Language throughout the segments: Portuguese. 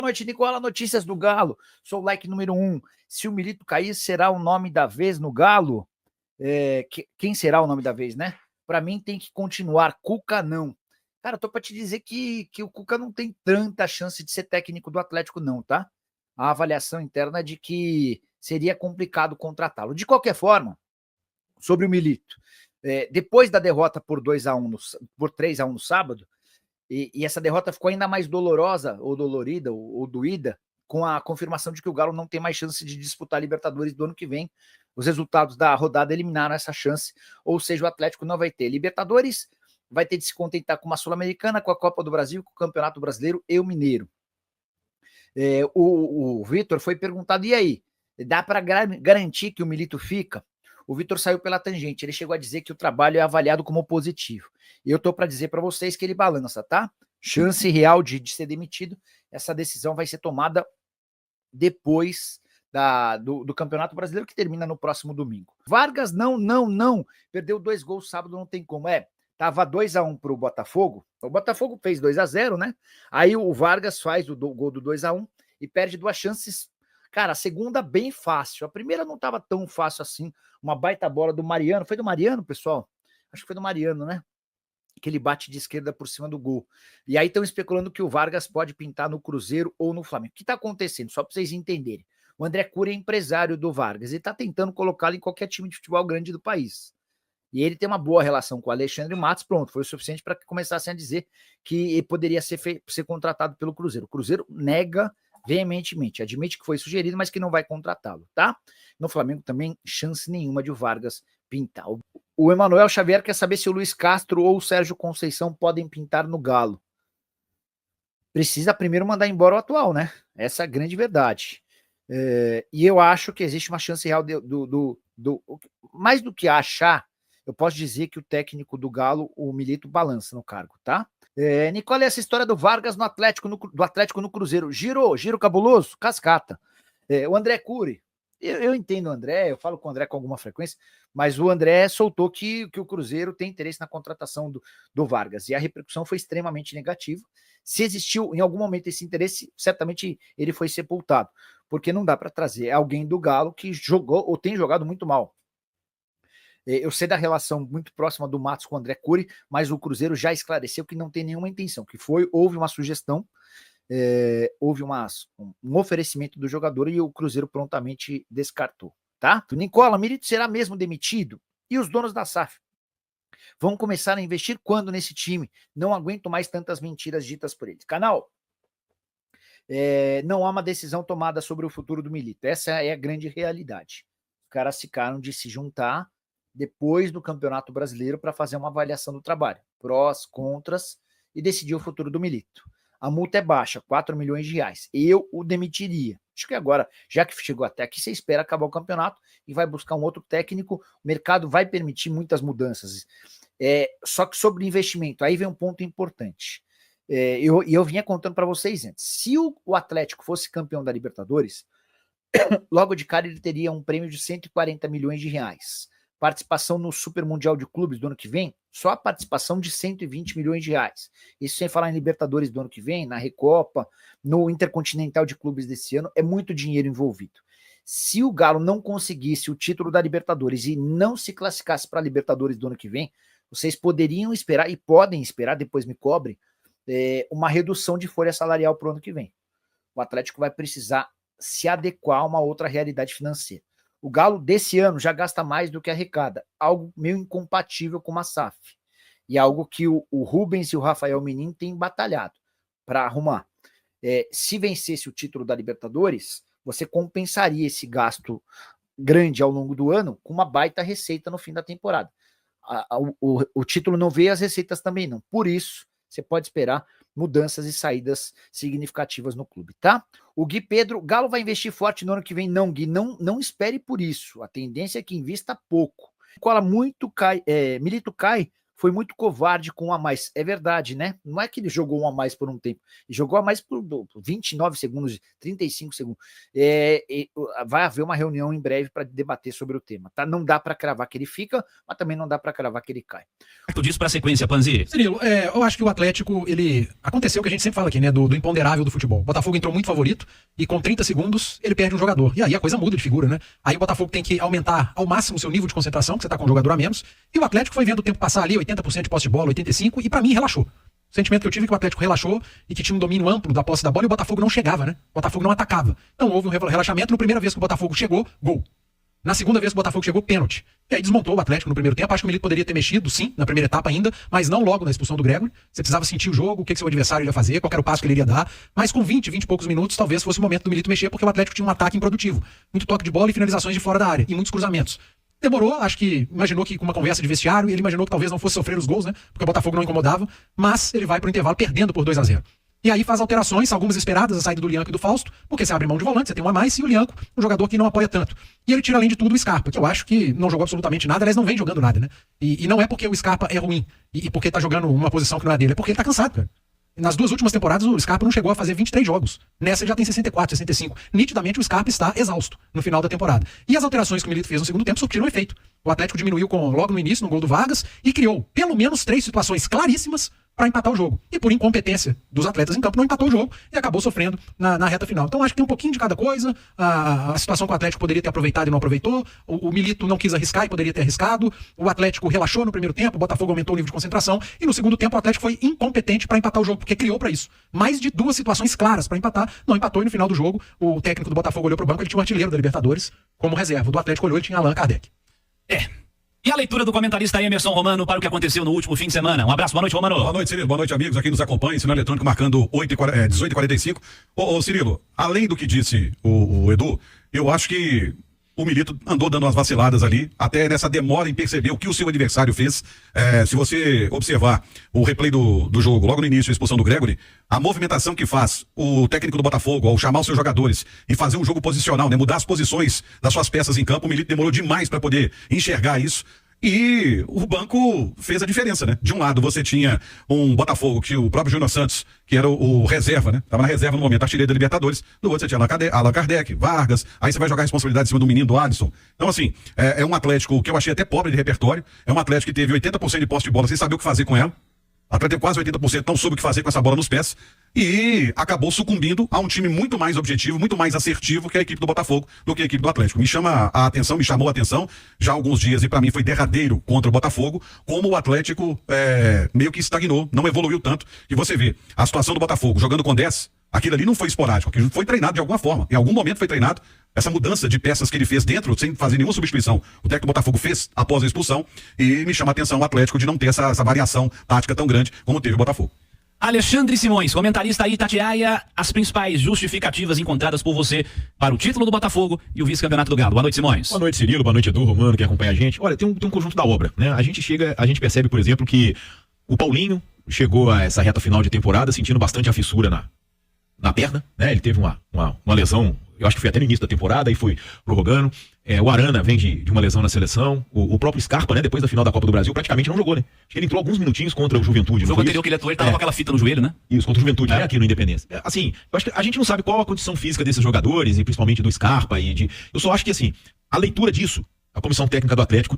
Boa noite, Nicola. Notícias do Galo. Sou o like número 1. Se o Milito cair, será o nome da vez no Galo? Quem será o nome da vez, né? Para mim tem que continuar. Cuca não. Cara, eu tô para te dizer que o Cuca não tem tanta chance de ser técnico do Atlético não, tá? A avaliação interna é de que seria complicado contratá-lo. De qualquer forma, sobre o Milito, depois da derrota por 2-1, por 3-1 no sábado, e essa derrota ficou ainda mais dolorosa, ou dolorida, ou doída, com a confirmação de que o Galo não tem mais chance de disputar a Libertadores do ano que vem. Os resultados da rodada eliminaram essa chance, ou seja, o Atlético não vai ter Libertadores, vai ter de se contentar com uma Sul-Americana, com a Copa do Brasil, com o Campeonato Brasileiro e o Mineiro. O Vitor foi perguntado, e aí, dá para garantir que o Milito fica? O Vitor saiu pela tangente, ele chegou a dizer que o trabalho é avaliado como positivo. E eu estou para dizer para vocês que ele balança, tá? Chance real de ser demitido, essa decisão vai ser tomada depois do Campeonato Brasileiro, que termina no próximo domingo. Vargas, não. Perdeu 2 gols sábado, não tem como. Tava 2-1 pro Botafogo. O Botafogo fez 2-0, né? Aí o Vargas faz o gol do 2-1 e perde 2 chances. Cara, a segunda bem fácil. A primeira não tava tão fácil assim. Uma baita bola do Mariano. Foi do Mariano, pessoal? Acho que foi do Mariano, né? Que ele bate de esquerda por cima do gol. E aí estão especulando que o Vargas pode pintar no Cruzeiro ou no Flamengo. O que está acontecendo? Só para vocês entenderem. O André Cury é empresário do Vargas. Ele está tentando colocá-lo em qualquer time de futebol grande do país. E ele tem uma boa relação com o Alexandre Matos. Pronto, foi o suficiente para que começassem a dizer que ele poderia ser contratado pelo Cruzeiro. O Cruzeiro nega veementemente, admite que foi sugerido, mas que não vai contratá-lo, tá? No Flamengo também, chance nenhuma de o Vargas pintar. O Emanuel Xavier quer saber se o Luiz Castro ou o Sérgio Conceição podem pintar no Galo. Precisa primeiro mandar embora o atual, né? Essa é a grande verdade. E eu acho que existe uma chance real mais do que achar, eu posso dizer que o técnico do Galo, o Milito, balança no cargo, tá? Nicole, essa história do Vargas no Atlético, do Atlético no Cruzeiro, giro cabuloso, cascata. O André Cury, eu entendo o André, eu falo com o André com alguma frequência, mas o André soltou que o Cruzeiro tem interesse na contratação do Vargas, e a repercussão foi extremamente negativa. Se existiu em algum momento esse interesse, certamente ele foi sepultado, porque não dá para trazer alguém do Galo que jogou ou tem jogado muito mal. Eu sei da relação muito próxima do Matos com o André Cury, mas o Cruzeiro já esclareceu que não tem nenhuma intenção, que houve uma sugestão, houve um oferecimento do jogador e o Cruzeiro prontamente descartou, tá? Nicola, Milito será mesmo demitido? E os donos da SAF? Vão começar a investir quando nesse time? Não aguento mais tantas mentiras ditas por eles. Canal, não há uma decisão tomada sobre o futuro do Milito. Essa é a grande realidade. Os caras ficaram de se juntar depois do Campeonato Brasileiro para fazer uma avaliação do trabalho, prós, contras, e decidir o futuro do Milito. A multa é baixa, 4 milhões de reais. Eu o demitiria. Acho que agora, já que chegou até aqui, você espera acabar o campeonato e vai buscar um outro técnico. O mercado vai permitir muitas mudanças. Só que sobre investimento, aí vem um ponto importante. Eu vinha contando para vocês antes. Se o Atlético fosse campeão da Libertadores, logo de cara ele teria um prêmio de 140 milhões de reais. Participação no Super Mundial de Clubes do ano que vem, só a participação de 120 milhões de reais. Isso sem falar em Libertadores do ano que vem, na Recopa, no Intercontinental de Clubes desse ano, é muito dinheiro envolvido. Se o Galo não conseguisse o título da Libertadores e não se classificasse para a Libertadores do ano que vem, vocês poderiam esperar, e podem esperar, depois me cobrem, uma redução de folha salarial para o ano que vem. O Atlético vai precisar se adequar a uma outra realidade financeira. O Galo desse ano já gasta mais do que arrecada, algo meio incompatível com uma SAF. E algo que o Rubens e o Rafael Menin têm batalhado para arrumar. Se vencesse o título da Libertadores, você compensaria esse gasto grande ao longo do ano com uma baita receita no fim da temporada. O título não veio, as receitas também não. Por isso, você pode esperar mudanças e saídas significativas no clube, tá? O Gui Pedro, Galo vai investir forte no ano que vem? Não, Gui, não espere por isso. A tendência é que invista pouco. Cola muito, Milito cai, foi muito covarde com um a mais. É verdade, né? Não é que ele jogou um a mais por um tempo, ele jogou a mais por 29 segundos, 35 segundos. Vai haver uma reunião em breve para debater sobre o tema, tá? Não dá para cravar que ele fica, mas também não dá para cravar que ele cai. Tu disse para a sequência, Panzi. Cirilo, eu acho que o Atlético, aconteceu o que a gente sempre fala aqui, né, do imponderável do futebol. O Botafogo entrou muito favorito e com 30 segundos ele perde um jogador. E aí a coisa muda de figura, né? Aí o Botafogo tem que aumentar ao máximo o seu nível de concentração, que você tá com um jogador a menos. E o Atlético foi vendo o tempo passar ali, 80% de posse de bola, 85%, e pra mim relaxou. O sentimento que eu tive é que o Atlético relaxou e que tinha um domínio amplo da posse da bola e o Botafogo não chegava, né? O Botafogo não atacava. Então houve um relaxamento. Na primeira vez que o Botafogo chegou, gol. Na segunda vez que o Botafogo chegou, pênalti. E aí desmontou o Atlético no primeiro tempo. Acho que o Milito poderia ter mexido, sim, na primeira etapa ainda, mas não logo na expulsão do Gregory. Você precisava sentir o jogo, o que seu adversário ia fazer, qual era o passo que ele iria dar. Mas com 20 e poucos minutos, talvez fosse o momento do Milito mexer, porque o Atlético tinha um ataque improdutivo. Muito toque de bola e finalizações de fora da área. E muitos cruzamentos. Demorou, acho que imaginou que com uma conversa de vestiário, ele imaginou que talvez não fosse sofrer os gols, né? Porque o Botafogo não incomodava. Mas ele vai pro intervalo perdendo por 2-0. E aí faz alterações, algumas esperadas, a saída do Lianco e do Fausto, porque você abre mão de volante, você tem um a mais, e o Lianco, um jogador que não apoia tanto. E ele tira, além de tudo, o Scarpa, que eu acho que não jogou absolutamente nada, aliás, não vem jogando nada, né? E não é porque o Scarpa é ruim, e porque tá jogando uma posição que não é dele, é porque ele tá cansado, cara. Nas duas últimas temporadas, o Scarpa não chegou a fazer 23 jogos. Nessa ele já tem 64, 65. Nitidamente, o Scarpa está exausto no final da temporada. E as alterações que o Milito fez no segundo tempo surtiram efeito. O Atlético diminuiu logo no início, no gol do Vargas, e criou pelo menos 3 situações claríssimas para empatar o jogo. E por incompetência dos atletas em campo, não empatou o jogo e acabou sofrendo na reta final. Então acho que tem um pouquinho de cada coisa. A situação que o Atlético poderia ter aproveitado e não aproveitou. O Milito não quis arriscar e poderia ter arriscado. O Atlético relaxou no primeiro tempo, o Botafogo aumentou o nível de concentração. E no segundo tempo o Atlético foi incompetente para empatar o jogo, porque criou para isso. Mais de 2 situações claras para empatar. Não empatou e no final do jogo o técnico do Botafogo olhou pro banco, ele tinha um artilheiro da Libertadores como reserva. O do Atlético olhou, ele tinha Allan Kardec. E a leitura do comentarista Emerson Romano para o que aconteceu no último fim de semana. Um abraço, boa noite, Romano. Boa noite, Cirilo. Boa noite, amigos. Aqui nos acompanha, sinal eletrônico marcando 18h45. Ô, Cirilo, além do que disse o Edu, eu acho que o Milito andou dando umas vaciladas ali, até nessa demora em perceber o que o seu adversário fez. Se você observar o replay do jogo, logo no início, a expulsão do Gregory, a movimentação que faz o técnico do Botafogo ao chamar os seus jogadores e fazer um jogo posicional, né, mudar as posições das suas peças em campo, o Milito demorou demais para poder enxergar isso. E o banco fez a diferença, né? De um lado você tinha um Botafogo, que o próprio Júnior Santos, que era o reserva, né? Tava na reserva no momento, artilheiro da Libertadores. Do outro você tinha Allan Kardec, Vargas, aí você vai jogar a responsabilidade em cima do menino do Alisson. Então assim, é um Atlético que eu achei até pobre de repertório, é um Atlético que teve 80% de posse de bola sem saber o que fazer com ela. O Atlético teve quase 80%, não soube o que fazer com essa bola nos pés e acabou sucumbindo a um time muito mais objetivo, muito mais assertivo que a equipe do Botafogo do que a equipe do Atlético. Me chamou a atenção já há alguns dias e para mim foi derradeiro contra o Botafogo, como o Atlético meio que estagnou, não evoluiu tanto. E você vê a situação do Botafogo jogando com 10, aquilo ali não foi esporádico, aquilo foi treinado de alguma forma, em algum momento foi treinado. Essa mudança de peças que ele fez dentro, sem fazer nenhuma substituição, o técnico do Botafogo fez após a expulsão, e me chama a atenção o Atlético de não ter essa variação tática tão grande como teve o Botafogo. Alexandre Simões, comentarista aí, Itatiaia, as principais justificativas encontradas por você para o título do Botafogo e o vice-campeonato do Galo. Boa noite, Simões. Boa noite, Cirilo. Boa noite, Edu, Romano, que acompanha a gente. Olha, tem um conjunto da obra, né? A gente percebe, por exemplo, que o Paulinho chegou a essa reta final de temporada sentindo bastante a fissura na perna, né? Ele teve uma lesão, eu acho que foi até no início da temporada e foi prorrogando. O Arana vem de uma lesão na seleção. O próprio Scarpa, né, depois da final da Copa do Brasil, praticamente não jogou, né? Acho que ele entrou alguns minutinhos contra o Juventude. O jogo anterior que ele atuou, ele tava com aquela fita no joelho, né? Isso, contra o Juventude, né? Aqui no Independência. Assim, eu acho que a gente não sabe qual a condição física desses jogadores, e principalmente do Scarpa. Eu só acho que, assim, a leitura disso, a comissão técnica do Atlético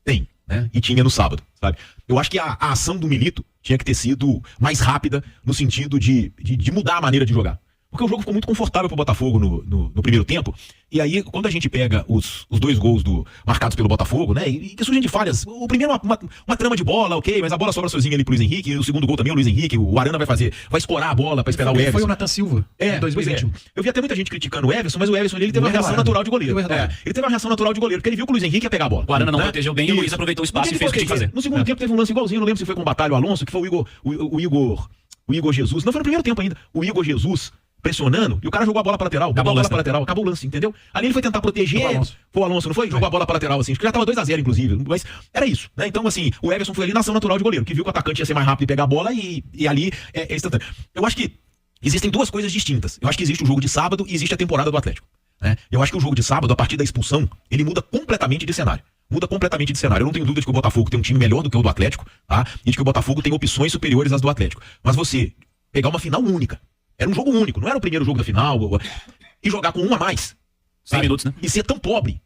tem, né? E tinha no sábado, sabe? Eu acho que a ação do Milito tinha que ter sido mais rápida no sentido de mudar a maneira de jogar. Porque o jogo ficou muito confortável pro Botafogo no primeiro tempo. E aí, quando a gente pega os 2 gols marcados pelo Botafogo, né? E que surgem de falhas. O primeiro uma trama de bola, ok, mas a bola sobra sozinha ali pro Luiz Henrique. E o segundo gol também, o Luiz Henrique. O Arana vai escorar a bola pra esperar o Everson. Foi o Nathan Silva, em 2021. Eu vi até muita gente criticando o Everson, mas o Everson ele teve uma reação natural de goleiro. Ele teve uma reação natural de goleiro, porque ele viu que o Luiz Henrique ia pegar a bola. O Arana não protegeu bem e o Luiz aproveitou o espaço e fez o que tinha que fazer. No segundo tempo teve um lance igualzinho, não lembro se foi com o Batalha ou Alonso, que foi o Igor Jesus. Não foi no primeiro tempo ainda. O Igor Jesus pressionando, e o cara jogou a bola pra lateral, acabou o lance, entendeu? Ali ele foi tentar proteger, foi o Alonso, não foi? Jogou a bola pra lateral, assim, acho que já tava 2-0, inclusive, mas era isso, né? Então, assim, o Everson foi ali na ação natural de goleiro, que viu que o atacante ia ser mais rápido e pegar a bola, e ali é instantâneo. Eu acho que existem 2 coisas distintas. Eu acho que existe o jogo de sábado e existe a temporada do Atlético, né? Eu acho que o jogo de sábado, a partir da expulsão, ele muda completamente de cenário. Muda completamente de cenário. Eu não tenho dúvida de que o Botafogo tem um time melhor do que o do Atlético, tá? E de que o Botafogo tem opções superiores às do Atlético. Mas você pegar uma final única, era um jogo único, não era o primeiro jogo da final, e jogar com um a mais, 100 minutos, né? e ser tão pobre,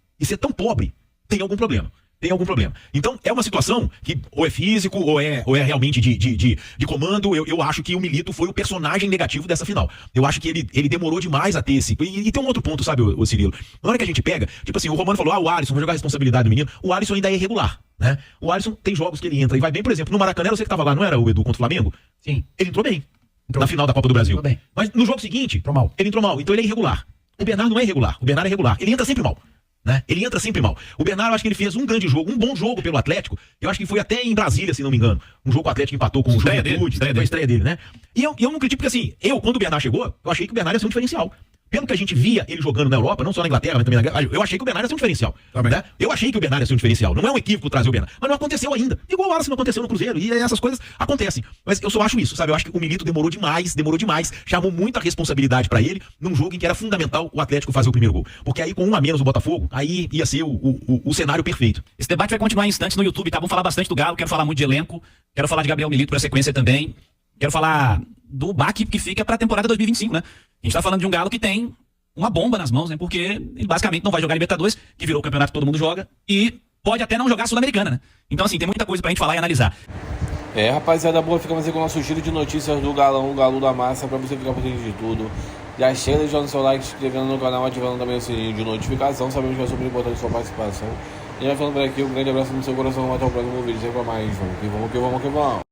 tem algum problema. Tem algum problema. Então, é uma situação que ou é físico, ou é realmente de comando. Eu acho que o Milito foi o personagem negativo dessa final. Eu acho que ele demorou demais a ter esse... E tem um outro ponto, sabe, o Cirilo? Na hora que a gente pega, tipo assim, o Romano falou, o Alisson, vai jogar a responsabilidade do menino. O Alisson ainda é irregular, né? O Alisson tem jogos que ele entra e vai bem, por exemplo, no Maracanã, você que tava lá, não era o Edu contra o Flamengo? Sim. Ele entrou bem. Na final da Copa do Brasil. Entrou bem. Mas no jogo seguinte, ele entrou mal. Então ele é irregular. O Bernardo não é irregular. O Bernardo é regular. Ele entra sempre mal. Né? Ele entra sempre mal. O Bernardo, eu acho que ele fez um grande jogo, um bom jogo pelo Atlético. Eu acho que foi até em Brasília, se não me engano. Um jogo que o Atlético empatou com o Juventude, foi a estreia dele, né? E eu não critico, porque assim, quando o Bernardo chegou, eu achei que o Bernardo ia ser um diferencial. Pelo que a gente via ele jogando na Europa, não só na Inglaterra, mas também na... eu achei que o Bernardo ia ser um diferencial. Né? Eu achei que o Bernardo ia ser um diferencial. Não é um equívoco trazer o Bernardo. Mas não aconteceu ainda. Igual o Wallace não aconteceu no Cruzeiro. E essas coisas acontecem. Mas eu só acho isso, sabe? Eu acho que o Milito demorou demais. Chamou muita responsabilidade pra ele num jogo em que era fundamental o Atlético fazer o primeiro gol. Porque aí, com um a menos o Botafogo, aí ia ser o cenário perfeito. Esse debate vai continuar em instantes no YouTube, tá? Vamos falar bastante do Galo, quero falar muito de elenco, quero falar de Gabriel Milito pra sequência também, quero falar do baque que fica pra temporada 2025, né? A gente tá falando de um Galo que tem uma bomba nas mãos, né? Porque ele basicamente não vai jogar Libertadores, que virou o campeonato que todo mundo joga, e pode até não jogar a Sul-Americana, né? Então, assim, tem muita coisa pra gente falar e analisar. Rapaziada boa, ficamos aí com o nosso giro de notícias do Galão, o Galo da Massa, pra você ficar por dentro de tudo. Já chega deixando seu like, se inscrevendo no canal, ativando também o sininho de notificação. Sabemos que é super importante a sua participação. E vai falando por aqui, um grande abraço no seu coração, até o próximo vídeo, sempre mais. Vamos que vamos.